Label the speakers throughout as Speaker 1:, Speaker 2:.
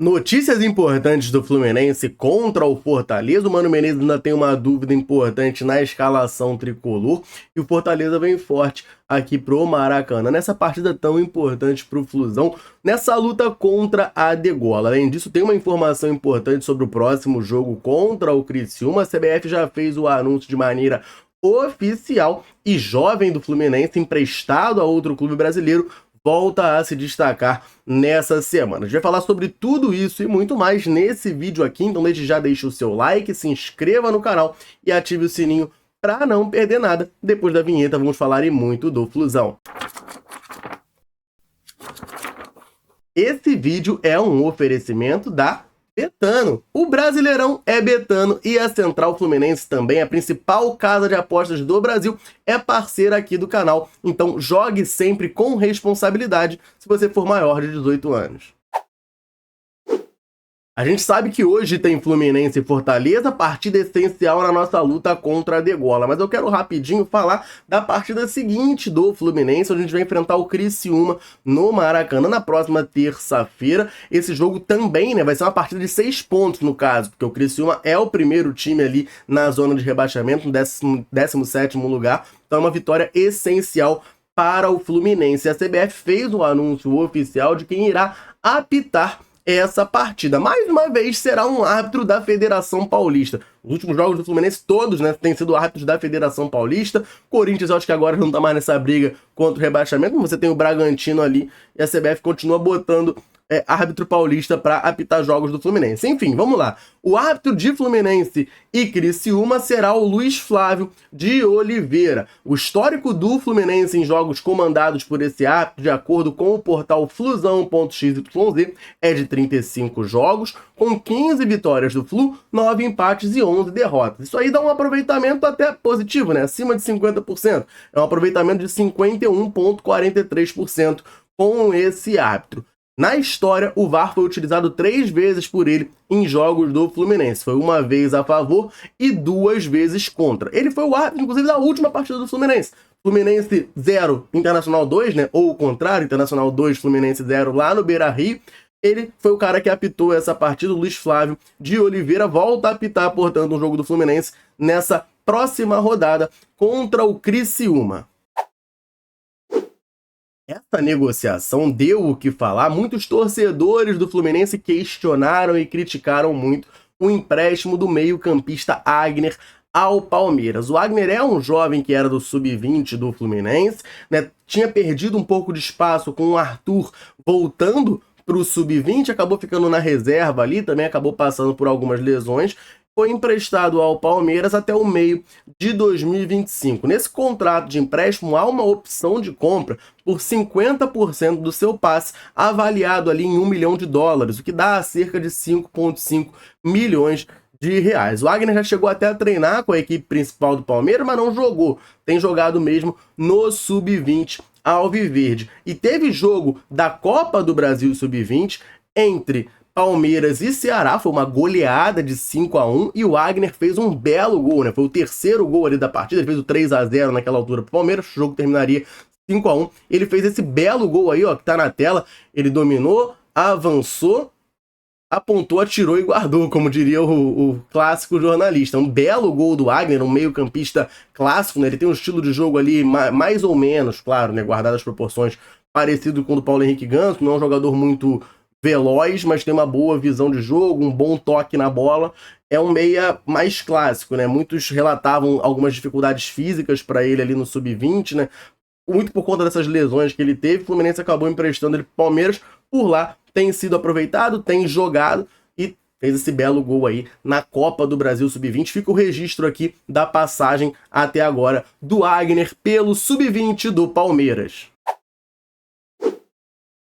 Speaker 1: Notícias importantes do Fluminense contra o Fortaleza. O Mano Menezes ainda tem uma dúvida importante na escalação tricolor e o Fortaleza vem forte aqui pro Maracanã, nessa partida tão importante pro Flusão, nessa luta contra a Degola. Além disso, tem uma informação importante sobre o próximo jogo contra o Criciúma. A CBF já fez o anúncio de maneira oficial e jovem do Fluminense, emprestado a outro clube brasileiro, volta a se destacar nessa semana. A gente vai falar sobre tudo isso e muito mais nesse vídeo aqui, então desde já deixe o seu like, se inscreva no canal e ative o sininho para não perder nada. Depois da vinheta vamos falar e muito do Flusão. Esse vídeo é um oferecimento da Betano. O Brasileirão é Betano e a Central Fluminense também, a principal casa de apostas do Brasil, é parceira aqui do canal. Então jogue sempre com responsabilidade se você for maior de 18 anos. A gente sabe que hoje tem Fluminense e Fortaleza, partida essencial na nossa luta contra a Degola. Mas eu quero rapidinho falar da partida seguinte do Fluminense, onde a gente vai enfrentar o Criciúma no Maracanã na próxima terça-feira. Esse jogo também, vai ser uma partida de 6 pontos no caso, porque o Criciúma é o primeiro time ali na zona de rebaixamento, no 17º lugar. Então é uma vitória essencial para o Fluminense. A CBF fez o anúncio oficial de quem irá apitar essa partida. Mais uma vez será um árbitro da Federação Paulista. Os últimos jogos do Fluminense todos, têm sido árbitros da Federação Paulista. Corinthians, eu acho que agora não tá mais nessa briga contra o rebaixamento, você tem o Bragantino ali e a CBF continua botando árbitro paulista para apitar jogos do Fluminense. Enfim, vamos lá. O árbitro de Fluminense e Criciúma será o Luiz Flávio de Oliveira. O histórico do Fluminense em jogos comandados por esse árbitro, de acordo com o portal flusão.xyz, é de 35 jogos, com 15 vitórias do Flu, 9 empates e 11 derrotas. Isso aí dá um aproveitamento até positivo, acima de 50%. É um aproveitamento de 51,43% com esse árbitro. Na história, o VAR foi utilizado 3 vezes por ele em jogos do Fluminense. Foi uma vez a favor e 2 vezes contra. Ele foi o árbitro, inclusive, da última partida do Fluminense. Fluminense 0, Internacional 2, ou o contrário, Internacional 2, Fluminense 0, lá no Beira-Rio. Ele foi o cara que apitou essa partida. O Luiz Flávio de Oliveira volta a apitar, portanto, um jogo do Fluminense nessa próxima rodada contra o Criciúma. Essa negociação deu o que falar. Muitos torcedores do Fluminense questionaram e criticaram muito o empréstimo do meio-campista Agner ao Palmeiras. O Agner é um jovem que era do sub-20 do Fluminense, tinha perdido um pouco de espaço com o Arthur voltando para o sub-20, acabou ficando na reserva ali, também acabou passando por algumas lesões. Foi emprestado ao Palmeiras até o meio de 2025. Nesse contrato de empréstimo, há uma opção de compra por 50% do seu passe, avaliado ali em $1 milhão, o que dá cerca de 5,5 milhões de reais. O Agner já chegou até a treinar com a equipe principal do Palmeiras, mas não jogou. Tem jogado mesmo no sub-20 alviverde. E teve jogo da Copa do Brasil sub-20 entre Palmeiras e Ceará, foi uma goleada de 5-1 e o Agner fez um belo gol, foi o terceiro gol ali da partida, ele fez o 3-0 naquela altura pro Palmeiras, o jogo terminaria 5-1. Ele fez esse belo gol aí, que tá na tela, ele dominou, avançou, apontou, atirou e guardou, como diria o clássico jornalista. Um belo gol do Agner, um meio-campista clássico, ele tem um estilo de jogo ali mais ou menos, claro, guardado as proporções, parecido com o do Paulo Henrique Ganso, não é um jogador muito veloz, mas tem uma boa visão de jogo, um bom toque na bola. É um meia mais clássico, Muitos relatavam algumas dificuldades físicas para ele ali no sub-20, Muito por conta dessas lesões que ele teve, o Fluminense acabou emprestando ele para o Palmeiras. Por lá tem sido aproveitado, tem jogado e fez esse belo gol aí na Copa do Brasil sub-20. Fica o registro aqui da passagem até agora do Agner pelo sub-20 do Palmeiras.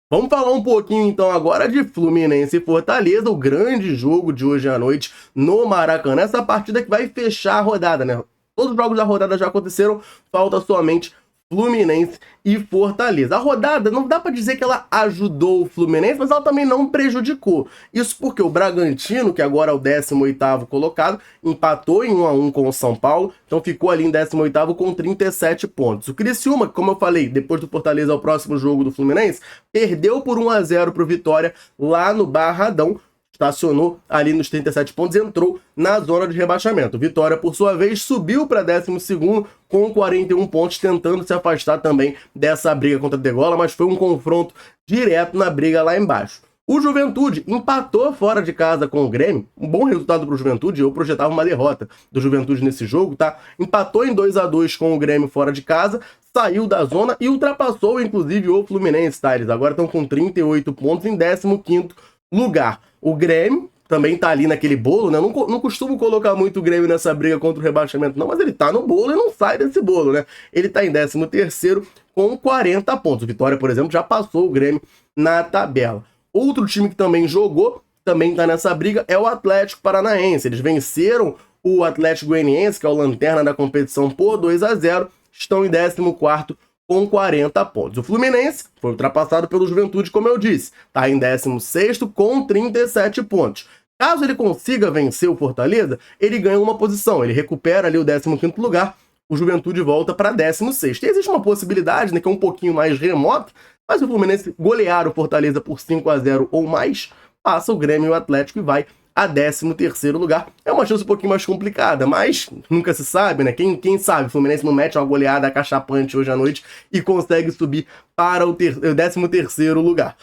Speaker 1: Vamos falar um pouquinho então agora de Fluminense e Fortaleza, o grande jogo de hoje à noite no Maracanã. Essa partida que vai fechar a rodada, Todos os jogos da rodada já aconteceram, falta somente Fluminense e Fortaleza. A rodada, não dá para dizer que ela ajudou o Fluminense, mas ela também não prejudicou. Isso porque o Bragantino, que agora é o 18º colocado, empatou em 1-1 com o São Paulo, então ficou ali em 18º com 37 pontos. O Criciúma, como eu falei, depois do Fortaleza ao próximo jogo do Fluminense, perdeu por 1-0 para o Vitória lá no Barradão, estacionou ali nos 37 pontos e entrou na zona de rebaixamento. Vitória, por sua vez, subiu para 12º com 41 pontos, tentando se afastar também dessa briga contra a Degola, mas foi um confronto direto na briga lá embaixo. O Juventude empatou fora de casa com o Grêmio, um bom resultado para o Juventude, eu projetava uma derrota do Juventude nesse jogo, tá? Empatou em 2-2 com o Grêmio fora de casa, saiu da zona e ultrapassou, inclusive, o Fluminense, tá? Eles agora estão com 38 pontos em 15º lugar. O Grêmio também tá ali naquele bolo, né? Eu não costumo colocar muito o Grêmio nessa briga contra o rebaixamento, não, mas ele tá no bolo e não sai desse bolo, né? Ele tá em 13º com 40 pontos. O Vitória, por exemplo, já passou o Grêmio na tabela. Outro time que também jogou, também está nessa briga, é o Atlético Paranaense. Eles venceram o Atlético Goianiense, que é o lanterna da competição, por 2-0, estão em 14º com 40 pontos. O Fluminense foi ultrapassado pelo Juventude, como eu disse, está em 16º com 37 pontos. Caso ele consiga vencer o Fortaleza, ele ganha uma posição, ele recupera ali o 15º lugar, o Juventude volta para 16º. E existe uma possibilidade, né, que é um pouquinho mais remota, mas se o Fluminense golear o Fortaleza por 5-0 ou mais, passa o Grêmio e o Atlético e vai a 13º lugar. É uma chance um pouquinho mais complicada, mas nunca se sabe, né? Quem sabe o Fluminense não mete uma goleada cachapante hoje à noite e consegue subir para o 13º lugar.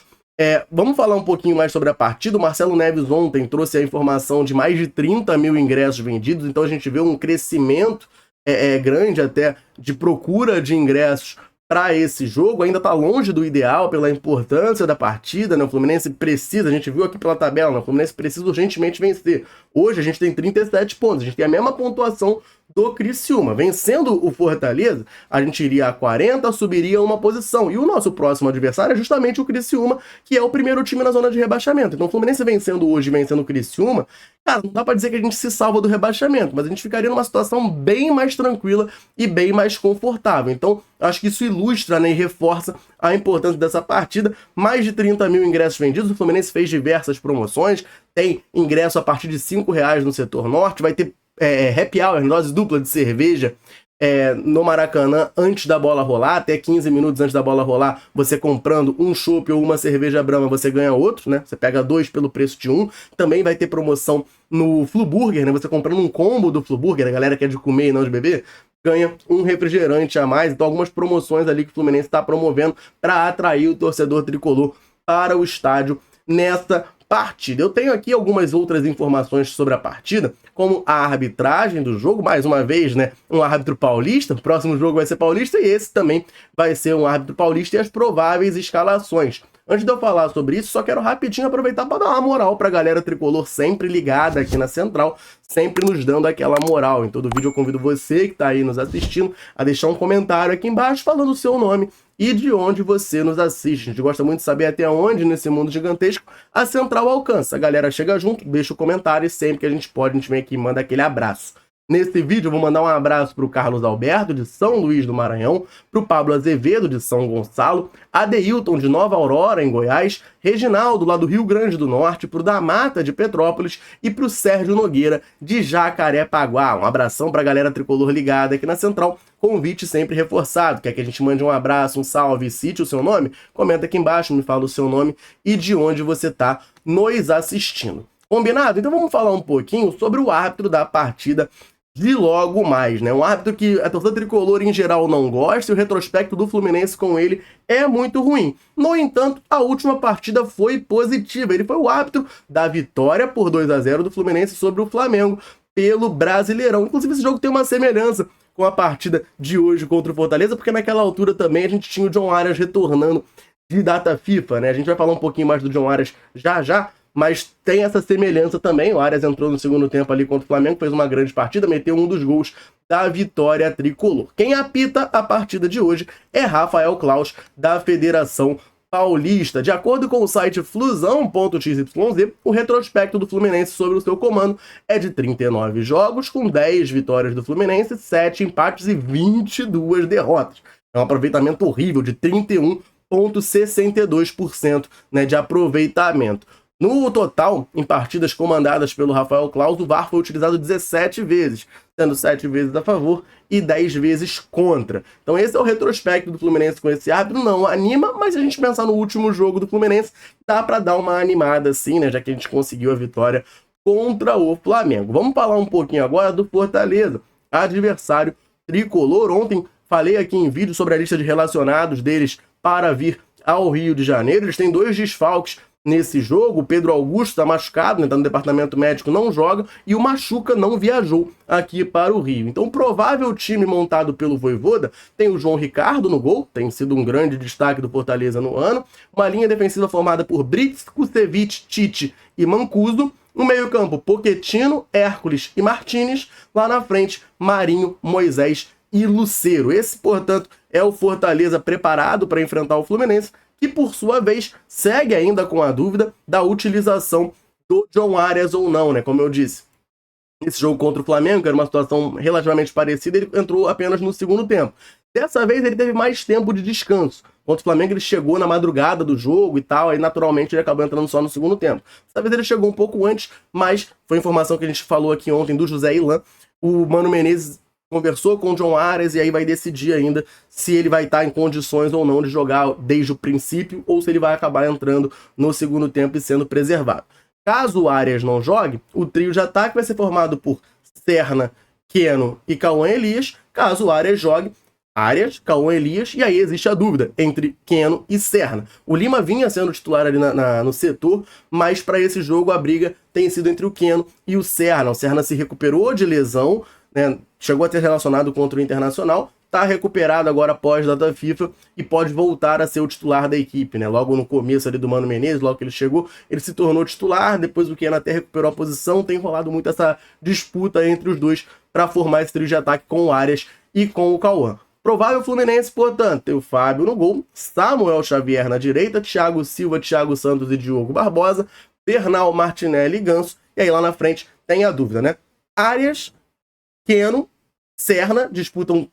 Speaker 1: Vamos falar um pouquinho mais sobre a partida. O Marcelo Neves ontem trouxe a informação de mais de 30 mil ingressos vendidos, então a gente vê um crescimento grande até de procura de ingressos para esse jogo. Ainda está longe do ideal pela importância da partida, né? O Fluminense precisa, a gente viu aqui pela tabela, né? O Fluminense precisa urgentemente vencer. Hoje a gente tem 37 pontos, a gente tem a mesma pontuação do Criciúma. Vencendo o Fortaleza, a gente iria a 40, subiria uma posição. E o nosso próximo adversário é justamente o Criciúma, que é o primeiro time na zona de rebaixamento. Então o Fluminense vencendo hoje, vencendo o Criciúma, cara, não dá pra dizer que a gente se salva do rebaixamento, mas a gente ficaria numa situação bem mais tranquila e bem mais confortável. Então, acho que isso ilustra, né, e reforça a importância dessa partida. Mais de 30 mil ingressos vendidos, o Fluminense fez diversas promoções, tem ingresso a partir de R$5 no setor norte, vai ter happy hour, dose dupla de cerveja no Maracanã antes da bola rolar, até 15 minutos antes da bola rolar, você comprando um chopp ou uma cerveja Brahma, você ganha outro, né? Você pega 2 pelo preço de 1. Também vai ter promoção no Fluburger, né? Você comprando um combo do Fluburger, a galera que é de comer e não de beber, ganha um refrigerante a mais. Então algumas promoções ali que o Fluminense está promovendo para atrair o torcedor tricolor para o estádio nessa partida. Eu tenho aqui algumas outras informações sobre a partida, como a arbitragem do jogo, mais uma vez, né, um árbitro paulista, o próximo jogo vai ser paulista e esse também vai ser um árbitro paulista, e as prováveis escalações. Antes de eu falar sobre isso, só quero rapidinho aproveitar para dar uma moral para a galera tricolor sempre ligada aqui na Central, sempre nos dando aquela moral. Em todo vídeo eu convido você que está aí nos assistindo a deixar um comentário aqui embaixo falando o seu nome e de onde você nos assiste. A gente gosta muito de saber até onde, nesse mundo gigantesco, a Central alcança. A galera chega junto, deixa o comentário e sempre que a gente pode, a gente vem aqui e manda aquele abraço. Nesse vídeo eu vou mandar um abraço para o Carlos Alberto, de São Luís do Maranhão, para o Pablo Azevedo, de São Gonçalo, Adeilton, de Nova Aurora, em Goiás, Reginaldo, lá do Rio Grande do Norte, para o da Mata, de Petrópolis, e para o Sérgio Nogueira, de Jacarepaguá. Um abração para a galera tricolor ligada aqui na Central. Convite sempre reforçado. Quer que a gente mande um abraço, um salve, cite o seu nome? Comenta aqui embaixo, me fala o seu nome e de onde você está nos assistindo. Combinado? Então vamos falar um pouquinho sobre o árbitro da partida de logo mais, né? Um árbitro que a torcida tricolor em geral não gosta e o retrospecto do Fluminense com ele é muito ruim. No entanto, a última partida foi positiva. Ele foi o árbitro da vitória por 2-0 do Fluminense sobre o Flamengo pelo Brasileirão. Inclusive, esse jogo tem uma semelhança com a partida de hoje contra o Fortaleza, porque naquela altura também a gente tinha o John Arias retornando de data FIFA, né? A gente vai falar um pouquinho mais do John Arias já, mas tem essa semelhança também. O Arias entrou no segundo tempo ali contra o Flamengo, fez uma grande partida, meteu um dos gols da vitória tricolor. Quem apita a partida de hoje é Rafael Claus, da Federação Paulista. De acordo com o site flusão.xyz, o retrospecto do Fluminense sobre o seu comando é de 39 jogos, com 10 vitórias do Fluminense, 7 empates e 22 derrotas. É um aproveitamento horrível de 31,62%, né, de aproveitamento. No total, em partidas comandadas pelo Rafael Claus, o VAR foi utilizado 17 vezes, sendo 7 vezes a favor e 10 vezes contra. Então esse é o retrospecto do Fluminense com esse árbitro. Não anima, mas se a gente pensar no último jogo do Fluminense, dá para dar uma animada assim, né, já que a gente conseguiu a vitória contra o Flamengo. Vamos falar um pouquinho agora do Fortaleza, adversário tricolor. Ontem falei aqui em vídeo sobre a lista de relacionados deles para vir ao Rio de Janeiro. Eles têm 2 desfalques nesse jogo. O Pedro Augusto está machucado, né, tá no departamento médico, não joga, e o Machuca não viajou aqui para o Rio. Então o provável time montado pelo Vojvoda tem o João Ricardo no gol, tem sido um grande destaque do Fortaleza no ano, uma linha defensiva formada por Brits, Kusevich, Tite e Mancuso, no meio-campo, Pochettino, Hércules e Martínez. Lá na frente, Marinho, Moisés e Lucero. Esse, portanto, é o Fortaleza preparado para enfrentar o Fluminense, que, por sua vez, segue ainda com a dúvida da utilização do John Arias ou não, né? Como eu disse, esse jogo contra o Flamengo, que era uma situação relativamente parecida, ele entrou apenas no segundo tempo. Dessa vez, ele teve mais tempo de descanso. Contra o Flamengo, ele chegou na madrugada do jogo e tal, aí naturalmente ele acabou entrando só no segundo tempo. Dessa vez ele chegou um pouco antes, mas foi informação que a gente falou aqui ontem do José Ilan. O Mano Menezes conversou com o John Arias e aí vai decidir ainda se ele vai estar em condições ou não de jogar desde o princípio ou se ele vai acabar entrando no segundo tempo e sendo preservado. Caso o Arias não jogue, o trio de ataque vai ser formado por Serna, Keno e Cauã Elias. Caso o Arias jogue, Arias, Cauã Elias, e aí existe a dúvida entre Keno e Serna. O Lima vinha sendo titular ali no setor, mas para esse jogo a briga tem sido entre o Keno e o Serna. O Serna se recuperou de lesão, né, chegou a ter relacionado contra o Internacional, está recuperado agora após data FIFA e pode voltar a ser o titular da equipe, né? Logo no começo ali do Mano Menezes, logo que ele chegou, ele se tornou titular, depois o Keno até recuperou a posição, tem rolado muito essa disputa entre os dois para formar esse trio de ataque com o Arias e com o Cauã. Provável Fluminense, portanto, tem o Fábio no gol, Samuel Xavier na direita, Thiago Silva, Thiago Santos e Diogo Barbosa, Bernal, Martinelli e Ganso, e aí lá na frente tem a dúvida, né? Arias, Keno, Serna disputam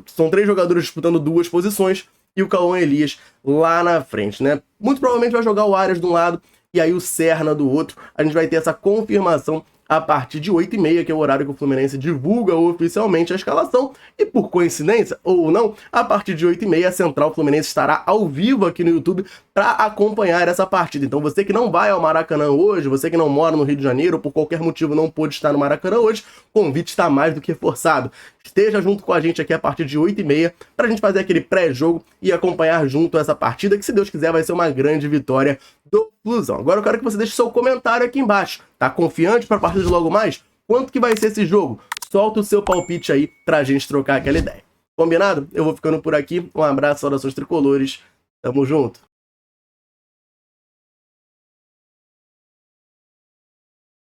Speaker 1: são 3 jogadores disputando 2 posições, e o Cauã Elias lá na frente, né? Muito provavelmente vai jogar o Arias de um lado e aí o Serna do outro. A gente vai ter essa confirmação a partir de 8h30, que é o horário que o Fluminense divulga oficialmente a escalação. E por coincidência, ou não, a partir de 8h30 a Central Fluminense estará ao vivo aqui no YouTube para acompanhar essa partida. Então você que não vai ao Maracanã hoje, você que não mora no Rio de Janeiro ou por qualquer motivo não pôde estar no Maracanã hoje, o convite está mais do que forçado. Esteja junto com a gente aqui a partir de 8h30 para a gente fazer aquele pré-jogo e acompanhar junto essa partida, que se Deus quiser vai ser uma grande vitória do Flusão. Agora eu quero que você deixe seu comentário aqui embaixo. Tá confiante para a partida de logo mais? Quanto que vai ser esse jogo? Solta o seu palpite aí pra gente trocar aquela ideia. Combinado? Eu vou ficando por aqui. Um abraço, saudações tricolores. Tamo junto.